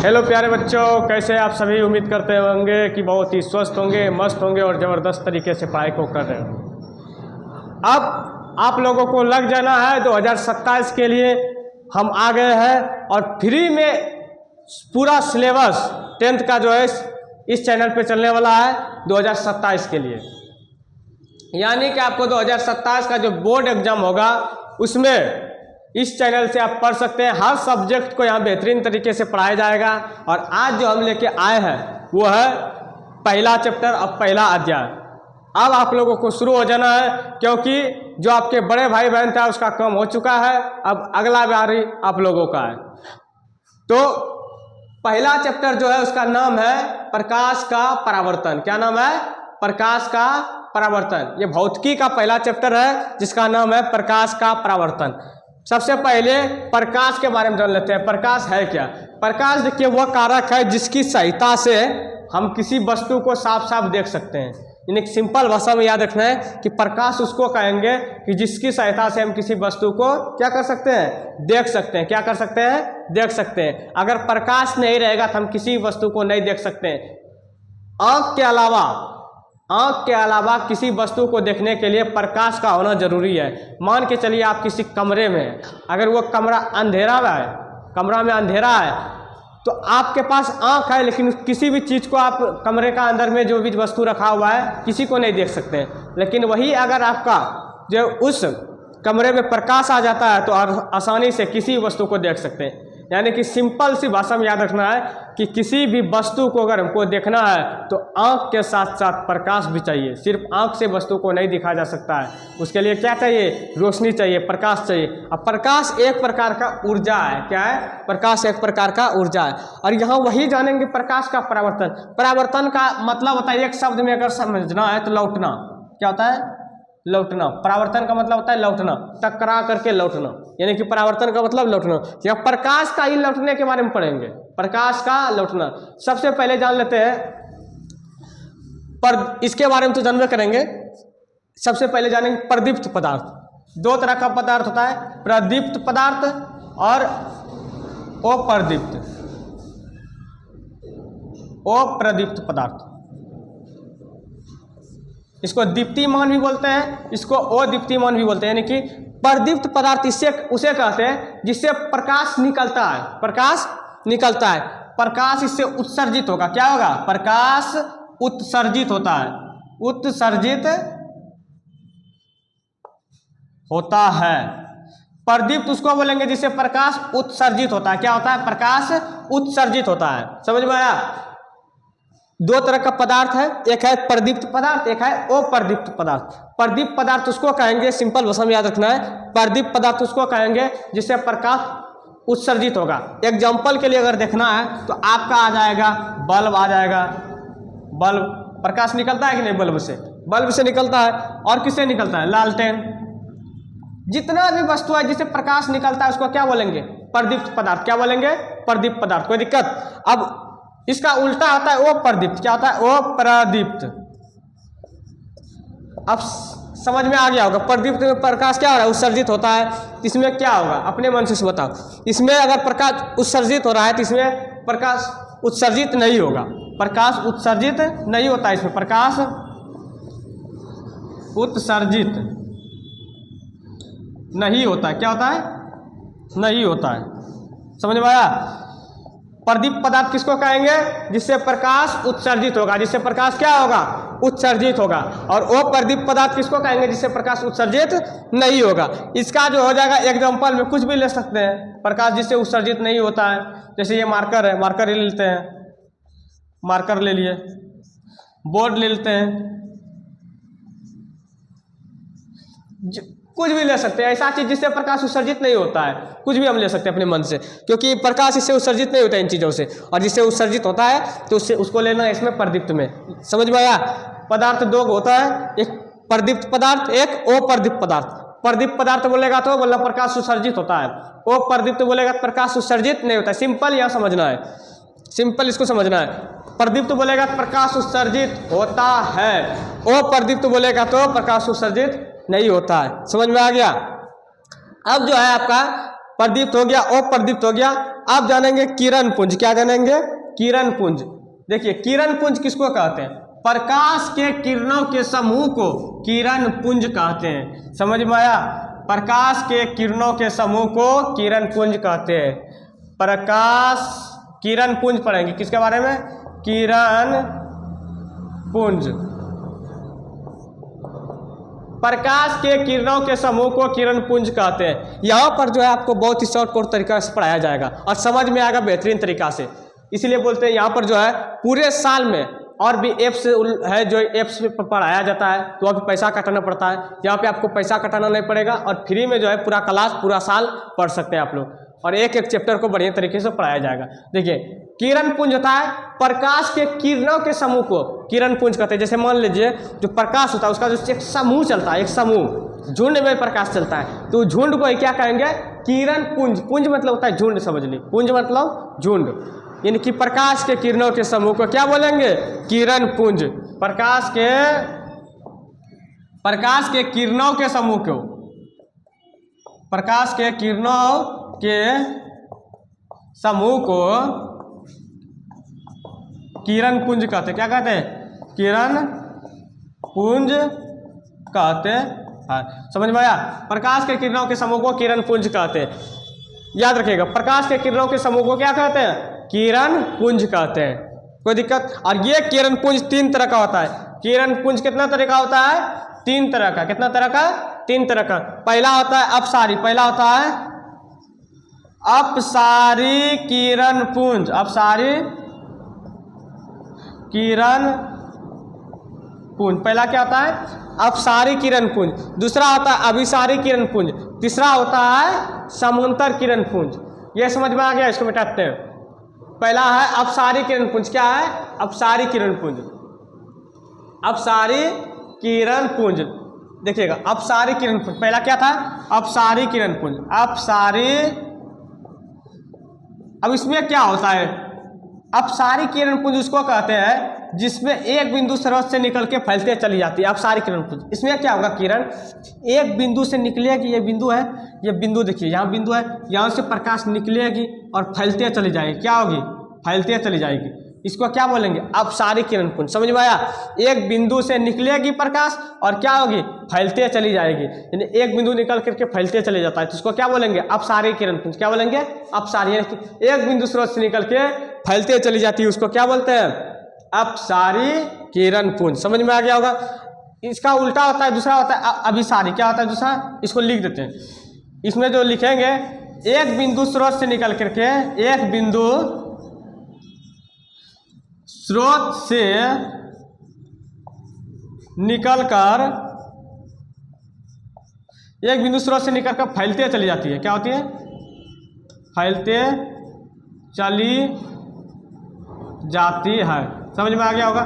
Hello प्यारे बच्चों, कैसे आप सभी। उम्मीद करते होंगे कि बहुत ही स्वस्थ होंगे, मस्त होंगे और ज़बरदस्त तरीके से पढ़ाई को कर रहे हो। अब आप लोगों को लग जाना है 2027 के लिए हम आ गए हैं और फ्री में पूरा सिलेबस 10th का जो है इस चैनल पे चलने वाला है 2027 के लिए। यानी कि आपको 2027 का जो बोर्ड एग्जाम होगा उसमें इस चैनल से आप पढ़ सकते हैं। हर सब्जेक्ट को यहाँ बेहतरीन तरीके से पढ़ाया जाएगा। और आज जो हम लेके आए हैं वो है पहला चैप्टर, अब पहला अध्याय। अब आप लोगों को शुरू हो जाना है, क्योंकि जो आपके बड़े भाई बहन था उसका काम हो चुका है। अब अगला बारी आप लोगों का है। तो पहला चैप्टर जो है उसका नाम है प्रकाश का परावर्तन। क्या नाम है? प्रकाश का परावर्तन। ये भौतिकी का पहला चैप्टर है जिसका नाम है प्रकाश का परावर्तन। सबसे पहले प्रकाश के बारे में जान लेते हैं। प्रकाश है क्या? प्रकाश देखिए वह कारक है जिसकी सहायता से हम किसी वस्तु को साफ साफ देख सकते हैं। यानी सिंपल भाषा में याद रखना है कि प्रकाश उसको कहेंगे कि जिसकी सहायता से हम किसी वस्तु को क्या कर सकते हैं? देख सकते हैं। क्या कर सकते हैं? देख सकते हैं। अगर प्रकाश नहीं रहेगा तो हम किसी वस्तु को नहीं देख सकते हैं। आँख के अलावा किसी वस्तु को देखने के लिए प्रकाश का होना जरूरी है। मान के चलिए आप किसी कमरे में हैं, अगर वो कमरा में अंधेरा है तो आपके पास आँख है, लेकिन किसी भी चीज़ को आप कमरे का अंदर में जो भी वस्तु रखा हुआ है किसी को नहीं देख सकते हैं। लेकिन वही अगर आपका जो उस कमरे में प्रकाश आ जाता है तो आसानी से किसी वस्तु को देख सकते हैं। यानी कि सिंपल सी भाषा में याद रखना है कि किसी भी वस्तु को अगर हमको देखना है तो आँख के साथ साथ प्रकाश भी चाहिए। सिर्फ आँख से वस्तु को नहीं दिखा जा सकता है, उसके लिए क्या चाहिए? रोशनी चाहिए, प्रकाश चाहिए। अब प्रकाश एक प्रकार का ऊर्जा है। क्या है? प्रकाश एक प्रकार का ऊर्जा है। और यहाँ वही जानेंगे प्रकाश का परावर्तन। परावर्तन का मतलब होता है, एक शब्द में अगर समझना है तो लौटना। क्या होता है? लौटना। परावर्तन का मतलब होता है लौटना, टकरा करके लौटना। यानी कि परावर्तन का मतलब लौटना। या प्रकाश का ही लौटने के बारे में पढ़ेंगे, प्रकाश का लौटना। सबसे पहले जान लेते हैं पर इसके बारे में तो जानवे करेंगे। सबसे पहले जानेंगे प्रदीप्त पदार्थ। दो तरह का पदार्थ होता है, प्रदीप्त पदार्थ और अप्रदीप्त। अप्रदीप्त पदार्थ, इसको दीप्तिमान भी बोलते हैं, इसको अदीप्तिमान भी बोलते हैं। यानी कि प्रदीप्त पदार्थ इससे उसे कहते हैं जिससे प्रकाश निकलता है। प्रकाश निकलता है, प्रकाश इससे उत्सर्जित होगा। क्या होगा? प्रकाश उत्सर्जित होता है, उत्सर्जित होता है। प्रदीप्त उसको बोलेंगे जिससे प्रकाश उत्सर्जित होता है। क्या होता है? प्रकाश उत्सर्जित होता है। समझ में आया? दो तरह का पदार्थ है, एक है प्रदीप्त पदार्थ, एक है अप्रदीप्त पदार्थ। प्रदीप्त पदार्थ उसको कहेंगे, सिंपल भाषा में याद रखना है, प्रदीप्त पदार्थ उसको कहेंगे जिससे प्रकाश उत्सर्जित होगा। एग्जाम्पल के लिए अगर देखना है तो आपका आ जाएगा बल्ब, आ जाएगा बल्ब। प्रकाश निकलता है कि नहीं? बल्ब से निकलता है। और किससे निकलता है? लालटेन। जितना भी वस्तु है जिससे प्रकाश निकलता है उसको क्या बोलेंगे? प्रदीप्त पदार्थ। क्या बोलेंगे? प्रदीप्त पदार्थ। कोई दिक्कत? अब इसका उल्टा होता है अप्रदीप्त। क्या होता है? अप्रदीप्त। अब समझ में आ गया होगा। प्रदीप्त में प्रकाश क्या हो रहा है? उत्सर्जित होता है। इसमें क्या होगा? अपने मन से बताओ। इसमें अगर प्रकाश उत्सर्जित हो रहा है तो इसमें प्रकाश उत्सर्जित नहीं होगा। प्रकाश उत्सर्जित नहीं होता है, इसमें प्रकाश उत्सर्जित नहीं होता है। क्या होता है? नहीं होता है। समझ में आया? प्रदीप्त पदार्थ किसको कहेंगे? जिससे प्रकाश उत्सर्जित होगा। जिससे प्रकाश क्या होगा? उत्सर्जित होगा। और अप्रदीप्त पदार्थ किसको कहेंगे? जिससे प्रकाश उत्सर्जित नहीं होगा। इसका जो हो जाएगा एग्जाम्पल में कुछ भी ले सकते हैं। प्रकाश जिससे उत्सर्जित नहीं होता है, जैसे ये मार्कर है, मार्कर ले लेते हैं, मार्कर ले लिए, बोर्ड ले लेते हैं, कुछ भी ले सकते हैं। ऐसा चीज जिससे प्रकाश उत्सर्जित नहीं होता है, कुछ भी हम ले सकते हैं अपने मन से, क्योंकि प्रकाश इससे उत्सर्जित नहीं होता है इन चीज़ों से। और जिससे उत्सर्जित होता है तो उससे उसको लेना है इसमें प्रदीप्त में। समझ में आया? पदार्थ दो होता है, एक प्रदीप्त पदार्थ, एक अप्रदीप्त पदार्थ। प्रदीप्त पदार्थ बोलेगा तो बोलना प्रकाश उत्सर्जित होता है, अप्रदीप्त बोलेगा तो प्रकाश उत्सर्जित नहीं होता है। सिंपल यह समझना है, सिंपल इसको समझना है। प्रदीप्त बोलेगा तो प्रकाश उत्सर्जित होता है, अप्रदीप्त बोलेगा तो प्रकाश उत्सर्जित नहीं होता है। समझ में आ गया? अब जो है आपका प्रदीप्त हो गया, अप्रदीप्त हो गया। अब जानेंगे किरण पुंज। क्या जानेंगे? किरण पुंज। देखिए किरण पुंज किसको कहते हैं? प्रकाश के किरणों के समूह को किरण पुंज कहते हैं। समझ में आया? प्रकाश के किरणों के समूह को किरण पुंज कहते हैं। प्रकाश किरण पुंज पढ़ेंगे किसके बारे में? किरण पुंज। प्रकाश के किरणों के समूह को किरण पुंज कहते हैं। यहाँ पर जो है आपको बहुत ही शॉर्टकट तरीका से पढ़ाया जाएगा और समझ में आएगा बेहतरीन तरीका से। इसलिए बोलते हैं यहाँ पर जो है पूरे साल में और भी ऐप्स है जो ऐप्स पे पढ़ाया जाता है, तो अभी पैसा कटाना पड़ता है। यहाँ पे आपको पैसा कटाना नहीं पड़ेगा और फ्री में जो है पूरा क्लास पूरा साल पढ़ सकते हैं आप लोग, और एक एक चैप्टर को बढ़िया तरीके से पढ़ाया जाएगा। देखिए किरण पुंज होता है प्रकाश के किरणों के समूह को किरण पुंज कहते हैं। जैसे मान लीजिए जो प्रकाश होता है उसका जो एक समूह चलता है, एक समूह झुंड में प्रकाश चलता है, तो झुंड को क्या कहेंगे? किरण पुंज। पुंज मतलब होता है झुंड, समझ ली। पुंज मतलब झुंड, यानी कि प्रकाश के किरणों के समूह को क्या बोलेंगे? किरण पुंज। प्रकाश के किरणों के समूह को, प्रकाश के किरणों के समूह को किरण पुंज कहते हैं। क्या कहते हैं? किरण पुंज कहते हैं। समझ में आया? प्रकाश के किरणों के समूह को किरण पुंज कहते हैं। याद रखिएगा, प्रकाश के किरणों के समूह को क्या कहते हैं? किरण पुंज कहते हैं। कोई दिक्कत? और ये किरण पुंज 3 तरह का होता है। किरण पुंज कितना तरह का होता है? 3 तरह का। कितना तरह का? 3 तरह का। पहला होता है अपसारी। पहला होता है अपसारी किरण पुंज। अपसारी किरण पुंज पहला क्या होता है? अपसारी किरण पुंज। दूसरा होता है अभिसारी किरण पुंज। तीसरा होता है समांतर किरण पुंज। ये समझ में आ गया? इसको मिटाते हैं। पहला है अपसारी किरण पुंज। क्या है? अपसारी किरण पुंज। अपसारी किरण पुंज। देखिएगा अपसारी किरण पुंज पहला क्या था? अपसारी किरण पुंज। अपसारी, अब इसमें क्या होता है? अपसारी किरण पुंज उसको कहते हैं जिसमें एक बिंदु स्रोत से निकल के फैलते चली जाती है। अपसारी किरण पुंज। इसमें क्या होगा? किरण एक बिंदु से निकलेगी। ये बिंदु है, ये बिंदु देखिए यहाँ बिंदु है, यहाँ से प्रकाश निकलेगी और फैलते चली जाएगी। क्या होगी? फैलते चली जाएगी। इसको क्या बोलेंगे? अपसारी किरण पुंज। समझ में आया? एक बिंदु से निकलेगी प्रकाश और क्या होगी? फैलते चली जाएगी। यानी एक बिंदु निकल करके फैलते चले जाता है, तो इसको क्या बोलेंगे? अपसारी किरण पुंज। क्या बोलेंगे? अपसारी। एक बिंदु स्रोत से निकल के फैलते चली जाती है, उसको क्या बोलते हैं? अपसारी किरण पुंज। समझ में आ गया होगा? इसका उल्टा होता है, दूसरा होता है अभिसारी। क्या होता है दूसरा? इसको लिख देते हैं। इसमें जो लिखेंगे, एक बिंदु स्रोत से निकल करके, एक बिंदु स्रोत से निकलकर, एक बिंदु स्रोत से निकलकर फैलते चली जाती है। क्या होती है? फैलते चली जाती है। समझ में आ गया होगा?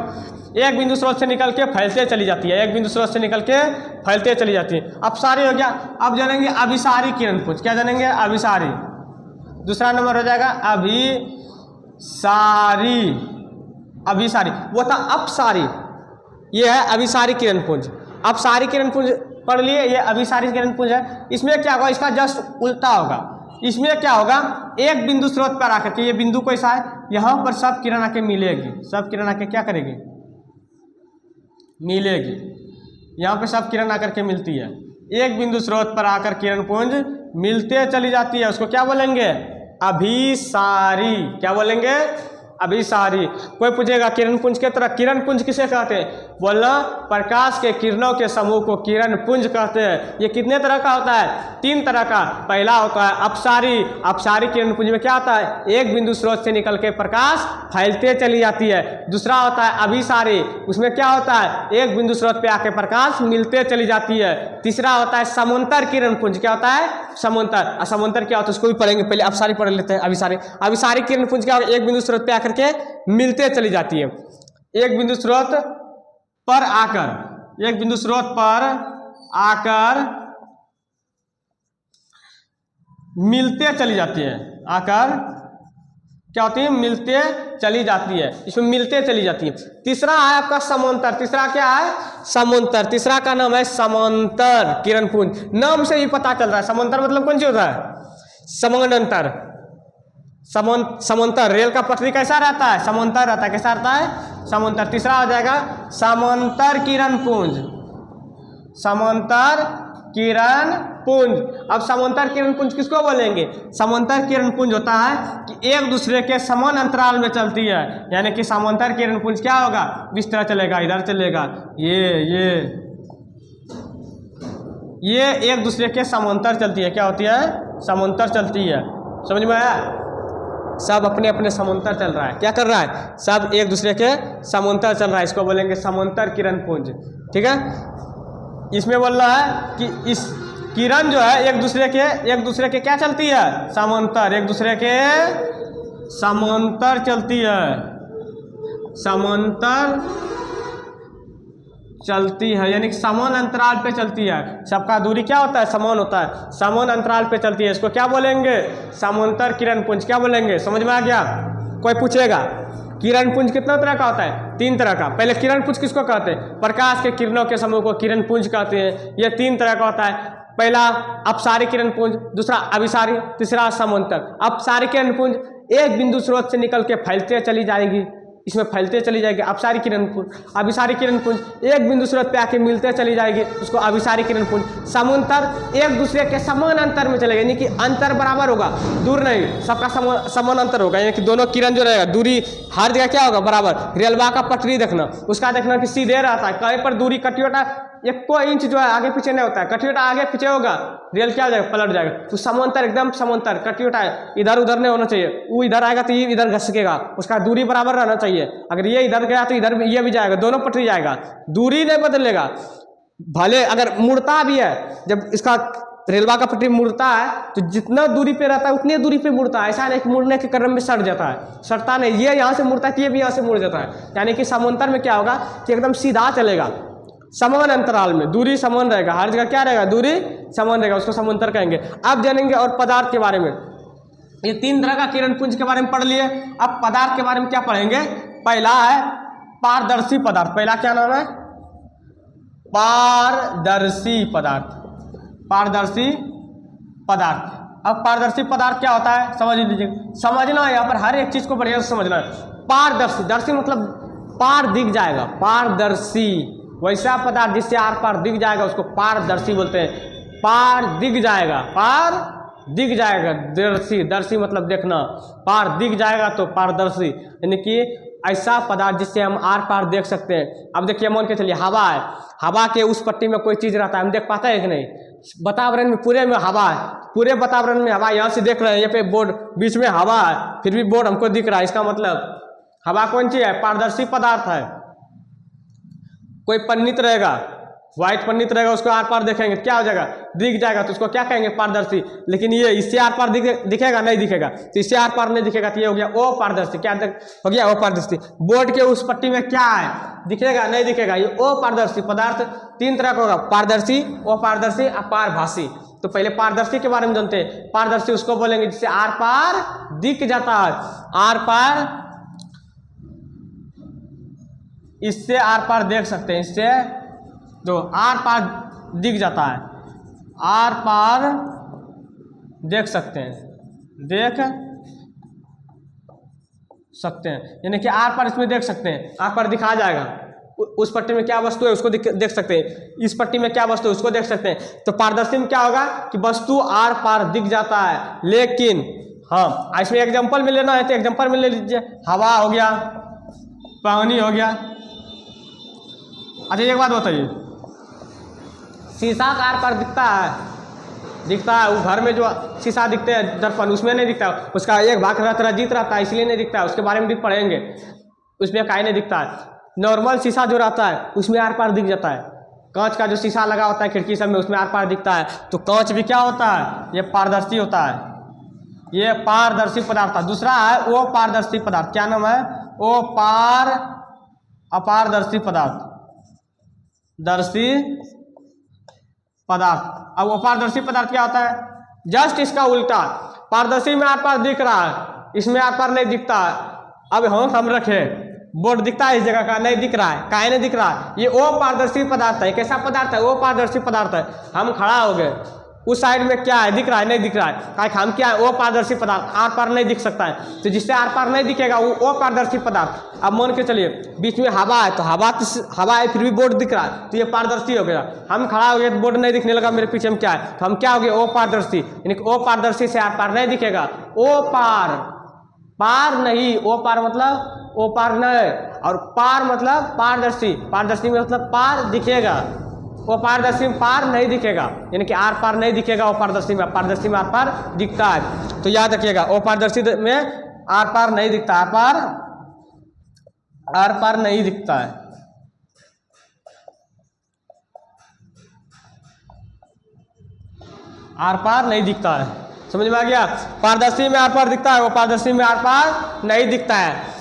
एक बिंदु स्रोत से निकल के फैलते चली जाती है। एक बिंदु स्रोत से निकल के फैलते चली जाती है। अपसारी हो गया। अब जानेंगे अभिसारी किरण पुंज। क्या जानेंगे? अभिसारी। दूसरा नंबर हो जाएगा अभिसारी। अभिसारी वो था अपसारी, ये है अभिसारी किरण पुंज। अपसारी किरण पुंज पढ़ लिए, ये अभिसारी किरण पुंज है। इसमें क्या होगा? इसका जस्ट उल्टा होगा। इसमें क्या होगा? एक बिंदु स्रोत पर आकर के, ये बिंदु कैसा है? यहाँ पर सब किरण आके मिलेगी। सब किरण आके क्या करेगी? मिलेगी। यहाँ पे सब किरण आकर के मिलती है। एक बिंदु स्रोत पर आकर किरण पुंज मिलते चली जाती है, उसको क्या बोलेंगे? अभिसारी। क्या बोलेंगे? अभिसारी। कोई पूछेगा किरण पुंज के तरह, किरण पुंज किसे कहते हैं? बोलना प्रकाश के किरणों के समूह को किरण पुंज कहते हैं। ये कितने तरह का होता है? 3 तरह का। पहला होता है अपसारी। अपसारी किरण पुंज में क्या होता है? एक बिंदु स्रोत से निकल के प्रकाश फैलते चली जाती है। दूसरा होता है अभिसारी, उसमें क्या होता है? एक बिंदु स्रोत पे आके प्रकाश मिलते चली जाती है। तीसरा होता है समांतर किरण पुंज। क्या होता है? समांतर। समांतर क्या होता है उसको भी पढ़ेंगे, पहले अपसारी पढ़ लेते हैं। अभिसारी। अभिसारी किरण पुंज क्या होगा? एक बिंदु स्रोत पे आकर के मिलते चली जाती है। एक बिंदु स्रोत पर आकर, एक बिंदु स्रोत पर आकर मिलते चली जाती है। आकर क्या होती है? मिलते चली जाती है। इसमें मिलते चली जाती है। तीसरा है आपका समांतर। तीसरा क्या है? समांतर। तीसरा का नाम है समांतर किरण पुंज। नाम से ही पता चल रहा है समांतर मतलब कौन सी होता है? समानांतर, समांतर। रेल का पटरी कैसा रहता है? समांतर रहता है। कैसा रहता है? समांतर। तीसरा हो जाएगा समांतर किरण पुंज, समांतर किरण पुंज। अब समांतर किरण पुंज किसको बोलेंगे? समांतर किरण पुंज होता है कि एक दूसरे के समान अंतराल में चलती है, यानी कि समांतर किरण पुंज क्या होगा? इस तरह चलेगा, इधर चलेगा, ये एक दूसरे के समांतर चलती है। क्या होती है? समांतर चलती है। समझ में आया? सब अपने अपने समांतर चल रहा है। क्या कर रहा है? सब एक दूसरे के समांतर चल रहा है। इसको बोलेंगे समांतर किरण पुंज। ठीक है। इसमें बोल रहा है कि इस किरण जो है एक दूसरे के क्या चलती है? समांतर। एक दूसरे के समांतर चलती है, समांतर चलती है, यानी कि समान अंतराल पे चलती है। सबका दूरी क्या होता है? समान होता है। समान अंतराल पे चलती है। इसको क्या बोलेंगे? समांतर किरण पुंज। क्या बोलेंगे? समझ में आ गया? कोई पूछेगा किरण पुंज कितना तरह का होता है? 3 तरह का। पहले किरण पुंज किसको कहते हैं? प्रकाश के किरणों के समूह को किरण पुंज कहते हैं। यह 3 तरह का होता है। पहला अपसारी किरण पुंज, दूसरा अभिसारी, तीसरा समांतर। अपसारी किरण पुंज एक बिंदु स्रोत से निकल के फैलते चली जाएगी, इसमें फैलते चली जाएगी, अपसारी किरण पुंज। अभिसारी किरण पुंज एक बिंदु स्रोत पे आके मिलते चली जाएगी, उसको अभिसारी किरण पुंज। समांतर एक दूसरे के समान अंतर में चलेगा, यानी कि अंतर बराबर होगा, दूर नहीं, सबका समान अंतर होगा, यानी कि दोनों किरण जो रहेगा दूरी हर जगह क्या होगा? बराबर। रेलवा का पटरी देखना, उसका देखना कि सीधे रहता है, कहीं पर दूरी कटियोटा 1 इंच जो है आगे पीछे नहीं होता है। कटियोटा आगे पीछे होगा, रेल क्या हो जाएगा? पलट जाएगा। तो समांतर एकदम समांतर, कटियोटा इधर उधर नहीं होना चाहिए। वो इधर आएगा तो ये इधर घसकेगा, उसका दूरी बराबर रहना चाहिए। अगर ये इधर गया तो इधर ये भी जाएगा, दोनों पटरी जाएगा, दूरी नहीं बदलेगा। भले अगर मुड़ता भी है, जब इसका रेलवा का पटरी मुड़ता है तो जितना दूरी पे रहता है उतनी दूरी पे मुड़ता है। ऐसा नहीं कि मुड़ने के क्रम में सट जाता है, सटता नहीं। ये यहाँ से मुड़ता है तो ये भी यहाँ से मुड़ जाता है। यानी कि समांतर में क्या होगा कि एकदम सीधा चलेगा, समान अंतराल में दूरी समान रहेगा, हर जगह क्या रहेगा? दूरी समान रहेगा, उसको समांतर कहेंगे। अब जानेंगे और पदार्थ के बारे में। ये 3 तरह का किरण पुंज के बारे में पढ़ लिए। अब पदार्थ के बारे में क्या पढ़ेंगे? पहला है पारदर्शी पदार्थ। पहला क्या नाम है? पारदर्शी पदार्थ। पारदर्शी पदार्थ। अब पारदर्शी पदार्थ क्या होता है समझ लीजिए। समझना है, यहाँ पर हर एक चीज को बढ़िया से समझना है। पारदर्शी, दर्शी मतलब पार दिख जाएगा, पारदर्शी। वैसा पदार्थ जिससे आर पार दिख जाएगा उसको पारदर्शी बोलते हैं। पार दिख जाएगा, पार दिख जाएगा, दर्शी, दर्शी मतलब देखना, पार दिख जाएगा तो पारदर्शी, यानी कि ऐसा पदार्थ जिससे हम आर पार देख सकते हैं। अब देखिए मान के चलिए हवा है, हवा के उस पट्टी में कोई चीज रहता है, हम देख पाते हैं कि नहीं? वातावरण में पूरे में हवा है, पूरे वातावरण में हवा, यहाँ से देख रहे हैं, ये पे बोर्ड बीच में हवा है, फिर भी बोर्ड हमको दिख रहा है, इसका मतलब हवा कौन चीज है? पारदर्शी पदार्थ है। कोई पन्नित रहेगा, व्हाइट पन्नित रहेगा, उसको आर पार देखेंगे क्या हो जाएगा? दिख जाएगा, तो उसको क्या कहेंगे? पारदर्शी। लेकिन ये इससे आर पार दिखेगा नहीं? दिखेगा। तो इससे आर पार नहीं दिखेगा तो ये हो गया ओ पारदर्शी। क्या हो गया? ओ पारदर्शी। बोर्ड के उस पट्टी में क्या है? दिखेगा नहीं? दिखेगा, ये ओ पारदर्शी पदार्थ 3 तरह का होगा, पारदर्शी, अपारदर्शी, अपारभासी। तो पहले पारदर्शी के बारे में जानते हैं। पारदर्शी उसको बोलेंगे जिससे आर पार दिख जाता है, आर पार, इससे आर पार देख सकते हैं, इससे तो आर पार दिख जाता है, आर पार देख सकते हैं, देख सकते हैं, यानी कि आर पार इसमें देख सकते हैं, आर पार दिखा जाएगा। उस पट्टी में क्या वस्तु है उसको देख सकते हैं, इस पट्टी में क्या वस्तु है उसको देख सकते हैं। तो पारदर्शी में क्या होगा कि वस्तु आर पार दिख जाता है। लेकिन हाँ, इसमें एग्जांपल में लेना है तो एग्जांपल में ले लीजिए। हवा हो गया, पानी हो गया। अच्छा एक बात बताइए, शीशा का आर पार दिखता है? दिखता है। वो घर में जो शीशा दिखते हैं दर्पण, उसमें नहीं दिखता, उसका एक भाग रजित रहता है, इसलिए नहीं दिखता है। उसके बारे में भी पढ़ेंगे, उसमें काहे नहीं दिखता है। नॉर्मल शीशा जो रहता है उसमें आर पार दिख जाता है। कांच का जो शीशा लगा होता है खिड़की सब में, उसमें आर पार दिखता है। तो कांच भी क्या होता है? ये पारदर्शी होता है, ये पारदर्शी पदार्थ था। दूसरा है वो पारदर्शी पदार्थ, क्या नाम है? वो अपारदर्शी पदार्थ, दर्शी पदार्थ। अब अपारदर्शी पदार्थ क्या होता है? जस्ट इसका उल्टा, पारदर्शी में आर पार दिख रहा है, इसमें आर पार नहीं दिखता है। अब हम रखे बोर्ड दिखता है इस जगह का, नहीं दिख रहा है, काहे नहीं दिख रहा है? ये वो पारदर्शी पदार्थ है। कैसा पदार्थ है? वो पारदर्शी पदार्थ है। हम खड़ा हो गए, उस साइड में क्या है, दिख रहा है, नहीं दिख रहा है, काहे हम क्या है, वो पारदर्शी पदार्थ आर पार नहीं दिख सकता है, तो जिससे आर पार नहीं दिखेगा वो पारदर्शी पदार्थ। अब मान के चलिए बीच में हवा है, तो हवा है फिर भी बोर्ड दिख रहा है, तो ये पारदर्शी हो गया। हम खड़ा हो गए तो बोर्ड नहीं दिखने लगा, मेरे पीछे में क्या है, तो हम क्या हो गए, ओ पारदर्शी, यानी कि ओ पारदर्शी से आर पार नहीं दिखेगा। ओ पार, पार नहीं, ओ पार मतलब ओ पार नहीं, और पार मतलब पारदर्शी, पारदर्शी में मतलब पार दिखेगा, वो पारदर्शी में पार नहीं दिखेगा, यानी कि आर पार नहीं दिखेगा वो पारदर्शी में, पारदर्शी में आर पार दिखता है। तो याद रखिएगा वो पारदर्शी में आर पार नहीं दिखता, आर पार नहीं दिखता है। आर पार नहीं दिखता है, समझ में आ गया। पारदर्शी में आर पार दिखता है, वो पारदर्शी में आर पार नहीं दिखता है।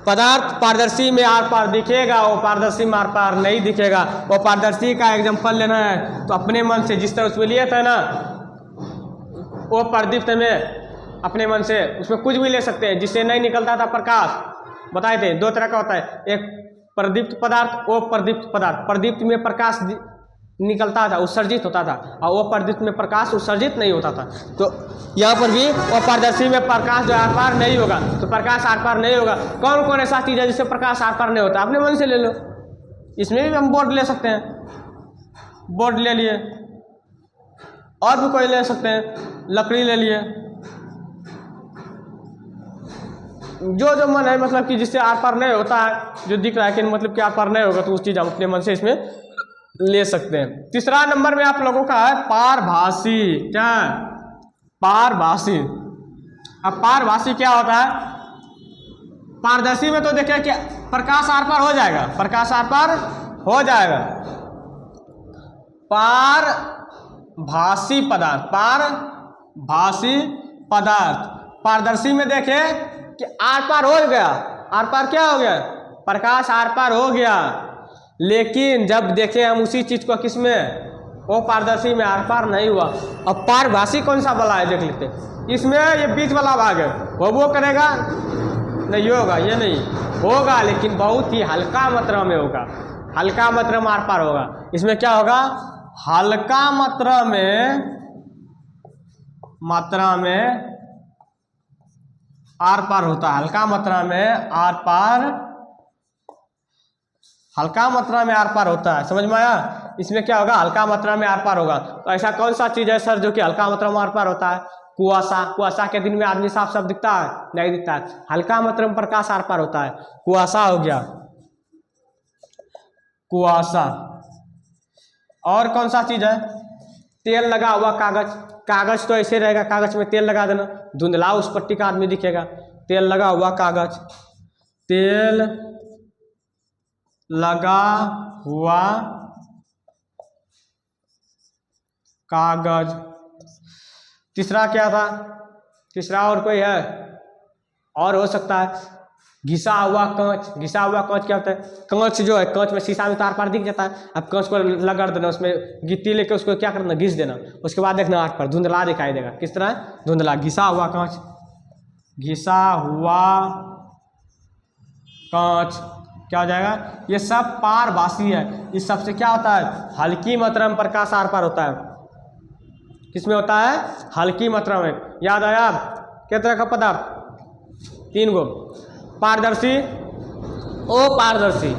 पदार्थ पारदर्शी में आर पार दिखेगा, वो पारदर्शी में आर पार नहीं दिखेगा। वो पारदर्शी का एग्जांपल लेना है तो अपने मन से जिस तरह उसमें लिए थे ना, वो प्रदीप्त में अपने मन से उसमें कुछ भी ले सकते हैं, जिससे नहीं निकलता था प्रकाश। बताए थे दो तरह का होता है, एक प्रदीप्त पदार्थ, वो प्रदीप्त पदार्थ। प्रदीप्त में प्रकाश निकलता था, उत्सर्जित होता था, और वो प्रदीप्त में प्रकाश उत्सर्जित नहीं होता था। तो यहाँ पर भी वो पारदर्शी में प्रकाश जो आर पार नहीं होगा, तो प्रकाश आर पार नहीं होगा। कौन कौन ऐसा चीज़ है जिससे प्रकाश आर पार नहीं होता, अपने मन से ले लो। इसमें भी हम बोर्ड ले सकते हैं, बोर्ड ले लिए, और भी कोई ले सकते हैं, लकड़ी ले लिए, जो मन है, मतलब कि जिससे आर पार नहीं होता है, जो दिख रहा है कि मतलब कि आर पार नहीं होगा, तो उस चीज़ हम अपने मन से इसमें ले सकते हैं। तीसरा नंबर में आप लोगों का है पारभासी। क्या है, पारभासी। अब पारभासी क्या होता है, पारदर्शी में तो देखिए कि प्रकाश आर पार हो जाएगा, प्रकाश आर पार हो जाएगा। पारभासी पदार्थ, पारभासी पदार्थ, पारदर्शी में देखे कि आर पार हो गया, आर पार क्या हो गया, प्रकाश आर पार हो गया। लेकिन जब देखे हम उसी चीज को किसमें, वो पारदर्शी में आर पार नहीं हुआ। अब पारभासी कौन सा वाला है देख लेते, इसमें ये बीच वाला भाग है, वो करेगा नहीं होगा, ये नहीं होगा, लेकिन बहुत ही हल्का मात्रा में होगा, हल्का मात्रा में आर पार होगा। इसमें क्या होगा, हल्का मात्रा में आर पार होता है, हल्का मात्रा में आर पार, हल्का मात्रा में आर पार होता है। समझ में आया, इसमें क्या होगा, हल्का मात्रा में आर पार होगा। तो ऐसा कौन सा चीज है सर जो कि हल्का मात्रा में आर पार होता है, कुआसा। कुआसा के दिन में आदमी साफ साफ दिखता है, नहीं दिखता है, हल्का मात्रा में प्रकाश आर पार होता है, कुआसा हो गया, कुआसा। और कौन सा चीज है, तेल लगा हुआ कागज, कागज तो ऐसे रहेगा, कागज में तेल लगा देना, धुंधला उस पट्टी का आदमी दिखेगा। तेल लगा हुआ कागज, तेल लगा हुआ कागज। तीसरा क्या था, तीसरा और कोई है, और हो सकता है घिसा हुआ कांच। घिसा हुआ कांच क्या होता है, कांच जो है, कांच में शीशा में तार पार दिख जाता है। अब कांच को लगा देना, उसमें गिट्टी लेके उसको क्या करना, घिस देना, उसके बाद देखना आँख पर धुंधला दिखाई देगा। किस तरह, धुंधला, घिसा हुआ कांच, घिसा हुआ कांच क्या हो जाएगा, ये सब पारभासी है। इस सब से क्या होता है, हल्की मात्रा में प्रकाश आर पार होता है। किसमें होता है, हल्की मात्रा में। याद आया, किस तरह का पदार्थ, तीन गो, पारदर्शी, अपारदर्शी,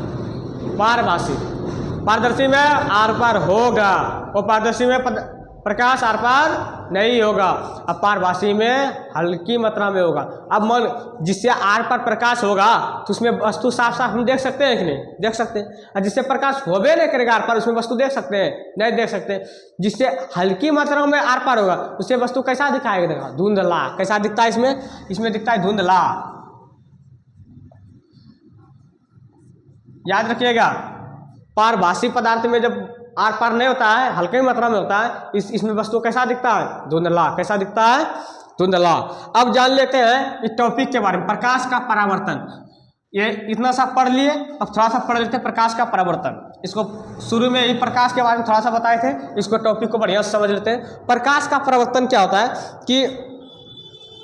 पारभासी। पारदर्शी में आर पार होगा, और पारदर्शी में प्रकाश आर पार नहीं होगा। अब पारभासी में हल्की मात्रा में होगा। अब मन जिससे आर पार प्रकाश होगा तो उसमें वस्तु साफ साफ हम देख सकते हैं कि नहीं, देख सकते हैं। और जिससे प्रकाश होबे नहीं करेगा आर पार, उसमें वस्तु देख सकते हैं, नहीं देख सकते। जिससे हल्की मात्रा में आर पार होगा उससे वस्तु कैसा दिखाएगा, देखा, धुंधला। कैसा दिखता है इसमें, इसमें दिखता है धुंधला। याद रखिएगा, पारभासी पदार्थ में जब आर पार नहीं होता है, हल्की मात्रा में होता है, इसमें वस्तु कैसा दिखता है, धुंधला। कैसा दिखता है, धुंधला। अब जान लेते हैं इस टॉपिक के बारे में, प्रकाश का परावर्तन। ये इतना सा पढ़ लिए, अब थोड़ा सा पढ़ लेते हैं प्रकाश का परावर्तन। इसको शुरू में ही प्रकाश के बारे में थोड़ा सा बताए थे, इसको टॉपिक को बढ़िया से समझ लेते हैं। प्रकाश का परावर्तन क्या होता है कि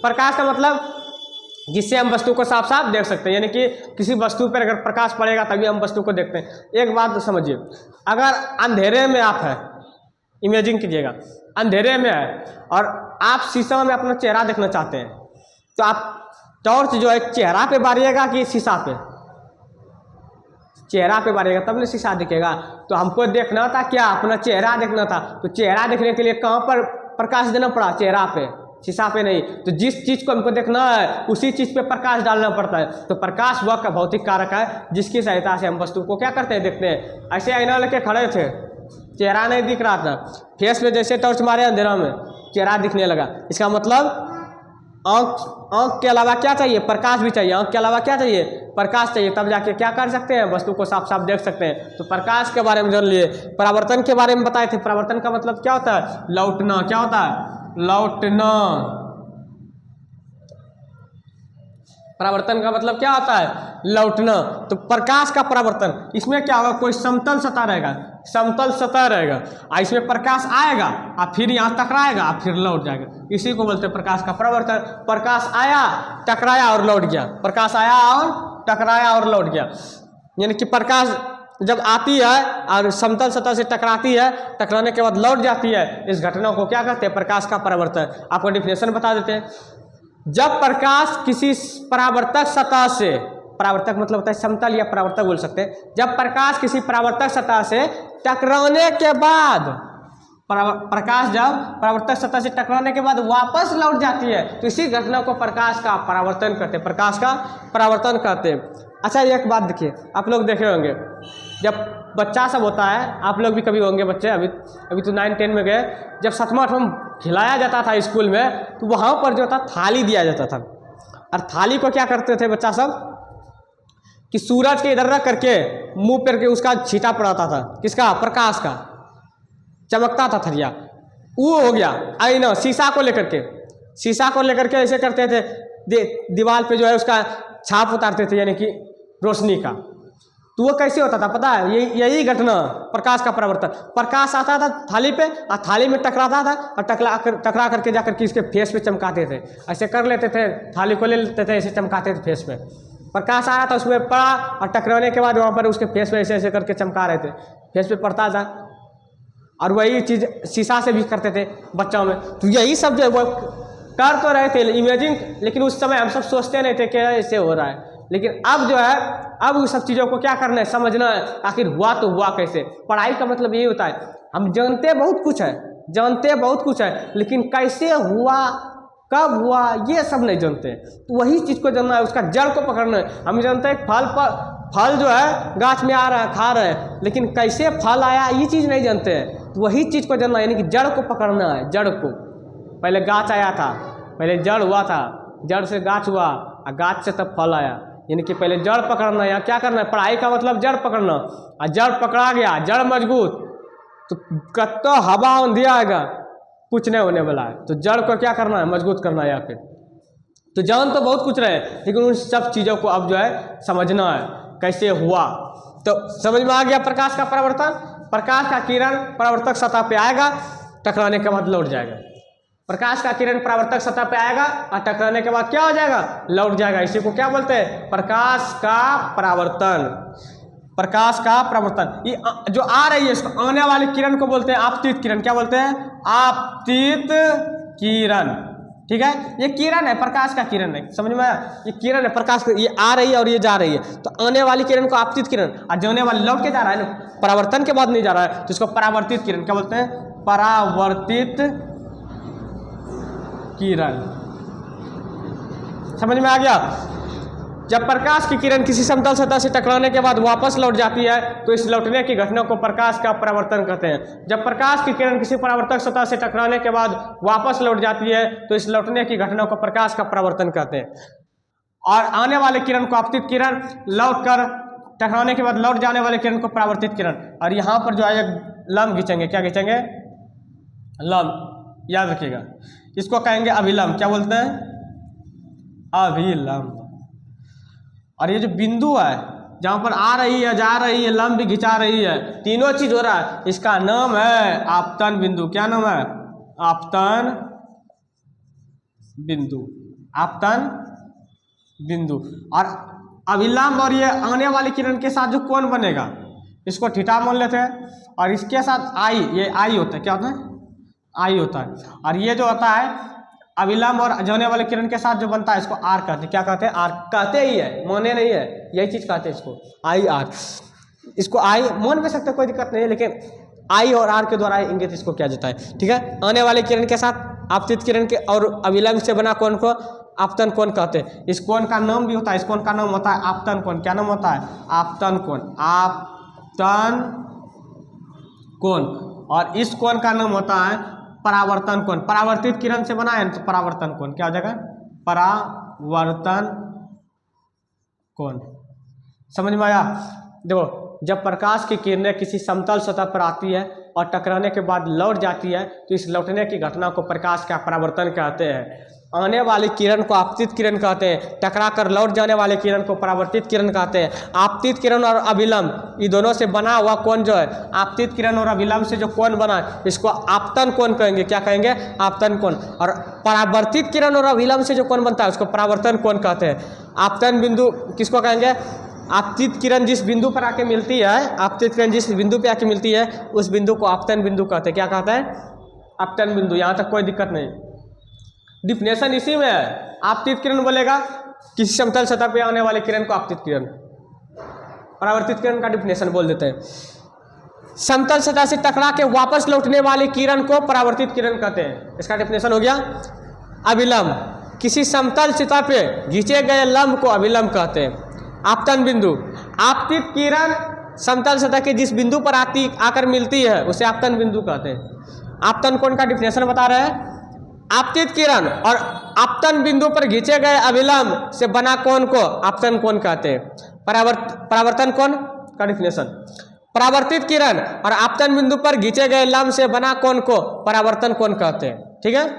प्रकाश का मतलब जिससे हम वस्तु को साफ साफ देख सकते हैं, यानी कि किसी वस्तु पर अगर प्रकाश पड़ेगा तभी हम वस्तु को देखते हैं। एक बात समझिए, अगर अंधेरे में आप हैं, इमेजिन कीजिएगा, अंधेरे में है और आप शीशा में अपना चेहरा देखना चाहते हैं, तो आप टॉर्च जो है चेहरा पे मारिएगा कि शीशा पे? चेहरा पे मारिएगा तब ना शीशा दिखेगा। तो हमको देखना था क्या? अपना चेहरा देखना था। तो चेहरा देखने के लिए कहाँ पर प्रकाश देना पड़ा? चेहरा पे, शीशा पे नहीं। तो जिस चीज़ को हमको देखना है उसी चीज़ पे प्रकाश डालना पड़ता है। तो प्रकाश वह का भौतिक कारक है जिसकी सहायता से हम वस्तु को क्या करते हैं? देखते हैं। ऐसे आईना लेके खड़े थे, चेहरा नहीं दिख रहा था, फेस में जैसे टॉर्च मारे अंधेरा में चेहरा दिखने लगा। इसका मतलब आँख के अलावा क्या चाहिए? प्रकाश भी चाहिए। आँख के अलावा क्या चाहिए? प्रकाश चाहिए, तब जाके क्या कर सकते हैं? वस्तु को साफ साफ देख सकते हैं। तो प्रकाश के बारे में जान लिए। परावर्तन के बारे में बताए थे। परावर्तन का मतलब क्या होता है? लौटना। क्या होता है? लौटना। परावर्तन का मतलब क्या होता है? लौटना। तो प्रकाश का परावर्तन, इसमें क्या होगा? कोई समतल सतह रहेगा, समतल सतह रहेगा, और इसमें प्रकाश आएगा और फिर यहाँ टकराएगा और फिर लौट जाएगा। इसी को बोलते हैं प्रकाश का परावर्तन। प्रकाश आया, टकराया और लौट गया। प्रकाश आया और टकराया और लौट गया। यानी कि प्रकाश जब आती है और समतल सतह से टकराती है, टकराने के बाद लौट जाती है, इस घटना को क्या कहते हैं? प्रकाश का परावर्तन। आपको डिफिनेशन बता देते हैं। जब प्रकाश किसी परावर्तक सतह से, परावर्तक मतलब होता है समतल या परावर्तक बोल सकते हैं, जब प्रकाश किसी परावर्तक सतह से टकराने के बाद, प्रकाश जब परावर्तक सतह से टकराने के बाद वापस लौट जाती है, तो इसी घटना को प्रकाश का परावर्तन कहते हैं। प्रकाश का परावर्तन कहते हैं। अच्छा, एक बात देखिए, आप लोग देखे होंगे जब बच्चा सब होता है, आप लोग भी कभी होंगे बच्चे, अभी तो 9-10 में गए, जब 7वां 8वां खिलाया जाता था स्कूल में, तो वहाँ पर जो था थाली दिया जाता था। और थाली को क्या करते थे बच्चा सब कि सूरज के इधर रख करके मुंह पर के उसका छींटा पड़ाता था। किसका? प्रकाश का। चमकता था थरिया। वो हो गया आईना। शीशा को लेकर के, शीशा को लेकर के ऐसे करते थे, दीवार पे जो है उसका छाप उतारते थे, यानी कि रोशनी का। तो वो कैसे होता था पता है? यही घटना प्रकाश का परावर्तन। प्रकाश आता था थाली पे और थाली में टकराता था और टकरा करके जाकर के इसके फेस पे चमकाते थे। ऐसे कर लेते थे, थाली को ले लेते थे, ऐसे चमकाते थे फेस पे। प्रकाश आया था, उसमें पड़ा और टकराने के बाद वहाँ पर उसके फेस पे ऐसे ऐसे करके चमका रहे थे, फेस पे पड़ता था। और वही चीज़ शीशा से भी करते थे बच्चों में। तो यही सब जो वो कर तो रहे थे इमेजिंग, लेकिन उस समय हम सब सोचते नहीं थे कि ऐसे हो रहा है। लेकिन अब जो है, अब उस सब चीज़ों को क्या करना है? समझना है आखिर हुआ तो हुआ कैसे। पढ़ाई का मतलब यही होता है, हम जानते बहुत कुछ है, जानते बहुत कुछ है, लेकिन कैसे हुआ, कब हुआ, ये सब नहीं जानते। तो वही चीज़ को जानना है, उसका जड़ को पकड़ना है। हम जानते हैं फल जो है गाछ में आ रहा है, खा रहे हैं, लेकिन कैसे फल आया ये चीज़ नहीं जानते हैं। तो वही चीज़ को जानना है, यानी कि जड़ को पकड़ना है। जड़ को, पहले गाछ आया था, पहले जड़ हुआ था, जड़ से गाछ हुआ और गाछ से तब फल आया। यानी कि पहले जड़ पकड़ना है। यहाँ क्या करना है? पढ़ाई का मतलब जड़ पकड़ना। और जड़ पकड़ा गया, जड़ मजबूत, तो कत्तो हवा आंधी आएगा, कुछ नहीं होने वाला है। तो जड़ को क्या करना है? मजबूत करना है यहाँ पे। तो जान तो बहुत कुछ रहे, लेकिन उन सब चीज़ों को अब जो है समझना है कैसे हुआ। तो समझ में आ गया प्रकाश का परावर्तन। प्रकाश का किरण परावर्तक सतह पे आएगा, टकराने के बाद लौट जाएगा। प्रकाश का किरण परावर्तक सतह पे आएगा और टकराने के बाद क्या हो जाएगा? लौट जाएगा। इसी को क्या बोलते हैं? प्रकाश का परावर्तन। प्रकाश का परावर्तन। ये जो आ रही है इसको आने वाली किरण को बोलते हैं आपतित किरण। क्या बोलते हैं? आपतित किरण। ठीक है, ये किरण है, प्रकाश का किरण है। समझ में आया? ये किरण है प्रकाश, ये आ रही है और ये जा रही है। तो आने वाली किरण को आपतित किरण, और जाने वाली लौट के जा रहा है ना, परावर्तन के बाद नहीं जा रहा है, तो इसको परावर्तित किरण क्या बोलते हैं? परावर्तित किरण। समझ में आ गया? जब प्रकाश की किरण किसी समतल सतह से टकराने के बाद वापस लौट जाती है, तो इस लौटने की घटना को प्रकाश का परावर्तन कहते हैं। जब प्रकाश की किरण किसी परावर्तक सतह से टकराने के बाद वापस लौट जाती है, तो इस लौटने की घटना को प्रकाश का परावर्तन कहते हैं। और आने वाले किरण को आपतित किरण, लौट कर टकराने के बाद लौट जाने वाले किरण को परावर्तित किरण। और यहाँ पर जो है एक लम्ब खींचेंगे। क्या खींचेंगे? लम्ब। याद रखिएगा, इसको कहेंगे अभिलम्ब। क्या बोलते हैं? अभिलम्ब। और ये जो बिंदु है जहाँ पर आ रही है, जा रही है, लंब भी खिंचा रही है, तीनों चीज हो रहा है, इसका नाम है आपतन बिंदु। क्या नाम है? आपतन बिंदु। आपतन बिंदु। और अभिलंब और ये आने वाली किरण के साथ जो कोण बनेगा, इसको थीटा मान लेते हैं। और इसके साथ आई, ये आई होता है, क्या होता है? आई होता है। और ये जो होता है अविलंब और जाने वाले किरण के साथ जो बनता है इसको आर कहते हैं। क्या कहते हैं? आर कहते ही है, माने नहीं है, यही चीज कहते हैं इसको, आई आर। इसको आई मान भी सकते, कोई दिक्कत नहीं है, लेकिन आई और आर के द्वारा इंगित इसको किया जाता है। ठीक है, आने वाले किरण के साथ आपतित किरण के और अविलंब से बना कोण को आपतन कोण कहते हैं। इस कोण का नाम भी होता है, इस कोण का नाम होता है आपतन कोण। क्या नाम होता है? आपतन कोण। आपतन कोण। और इस कोण का नाम होता है परावर्तन कोण। परावर्तित किरण से बना है तो परावर्तन कोण। क्या हो जाएगा? परावर्तन कोण। समझ में आया? देखो, जब प्रकाश की किरणें किसी समतल सतह पर आती है और टकराने के बाद लौट जाती है तो इस लौटने की घटना को प्रकाश का परावर्तन कहते हैं। आने वाली किरण को आपतित किरण कहते हैं, टकरा कर लौट जाने वाले किरण को परावर्तित किरण कहते हैं। आपतित किरण और अविलंब, ये दोनों से बना हुआ कोण जो है, आपतित किरण और अविलंब से जो कोण बना है इसको आपतन कोण कहेंगे। क्या कहेंगे? आपतन कोण। और परावर्तित किरण और अविलंब से जो कोण बनता है उसको परावर्तन कोण कहते हैं। आपतन बिंदु किसको कहेंगे? आपतित किरण जिस बिंदु पर आके मिलती है, आपतित किरण जिस बिंदु पे आके मिलती है उस बिंदु को आपतन बिंदु कहते हैं। क्या कहते हैं? आपतन बिंदु। यहाँ तक कोई दिक्कत नहीं, डिफिनेशन इसी में है। आपतित किरण बोलेगा किसी समतल सतह पे आने वाले किरण को आपतित किरण, परावर्तित किरण का डिफिनेशन बोल देते हैं। समतल सतह से टकरा के वापस लौटने वाली किरण को परावर्तित किरण कहते हैं। इसका डिफिनेशन हो गया। अविलंब, किसी समतल सतह पे खींचे गए लंब को अविलंब कहते हैं। आपतन बिंदु, आपतित किरण समतल सतह के जिस बिंदु पर आकर मिलती है उसे आपतन बिंदु कहते हैं। आपतन कोण का डिफिनेशन बता रहे हैं। आपतित किरण और आपतन बिंदु पर खींचे गए अविलंब से बना कोण को आपतन कोण कहते हैं। परावर्तन कोण का डिफिनेशन, परावर्तित किरण और आपतन बिंदु पर खींचे गए लंब से बना कोण को परावर्तन कोण कहते हैं। ठीक है,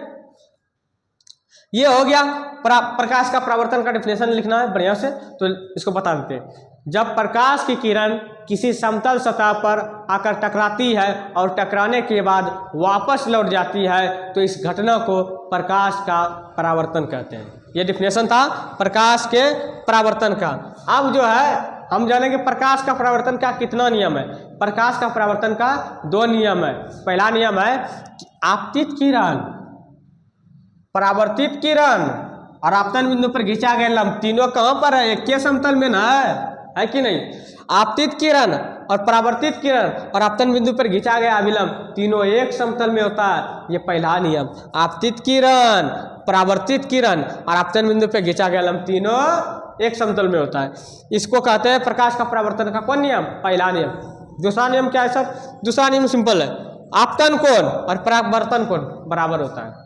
ये हो गया। प्रकाश का परावर्तन का डिफिनेशन लिखना है बढ़िया से, तो इसको बता देते हैं। जब प्रकाश की किरण किसी समतल सतह पर आकर टकराती है और टकराने के बाद वापस लौट जाती है तो इस घटना को प्रकाश का परावर्तन कहते हैं। ये डिफिनेशन था प्रकाश के परावर्तन का। अब जो है हम जानेंगे प्रकाश का परावर्तन का कितना नियम है। प्रकाश का परावर्तन का 2 नियम है। पहला नियम है कि आपतित किरण, परावर्तित किरण और आपतन बिंदु पर खींचा गया लंब तीनों कहाँ पर है? एक के समतल में ना है कि नहीं? आपतित किरण और परावर्तित किरण और आपतन बिंदु पर खींचा गया अविलंब तीनों एक समतल में होता है। ये पहला नियम। आपतित किरण, परावर्तित किरण और आपतन बिंदु पर खींचा गया लंब तीनों एक समतल में होता है। इसको कहते हैं प्रकाश का परावर्तन का कौन नियम? पहला नियम। दूसरा नियम क्या है सर? दूसरा नियम सिंपल है, आपतन कोण और परावर्तन कोण बराबर होता है।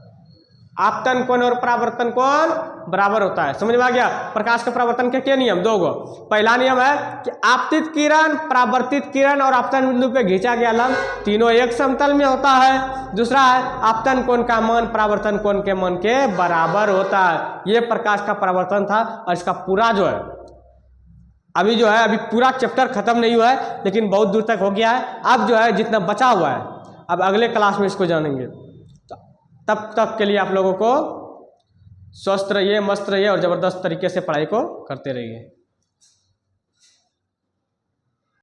आपतन कोण और परावर्तन कोण बराबर होता है। समझ में आ गया? प्रकाश के परावर्तन के क्या नियम? 2 गो। पहला नियम है कि आपतित किरण, परावर्तित किरण और आपतन बिंदु पे खींचा गया लंब तीनों एक समतल में होता है। दूसरा है आपतन कोण का मान परावर्तन कोण के मान के बराबर होता है। ये प्रकाश का परावर्तन था और इसका पूरा जो है अभी पूरा चैप्टर खत्म नहीं हुआ है, लेकिन बहुत दूर तक हो गया है। अब जो है जितना बचा हुआ है अब अगले क्लास में इसको जानेंगे। तब तक के लिए आप लोगों को स्वस्थ रहिए, मस्त रहिए और ज़बरदस्त तरीके से पढ़ाई को करते रहिए।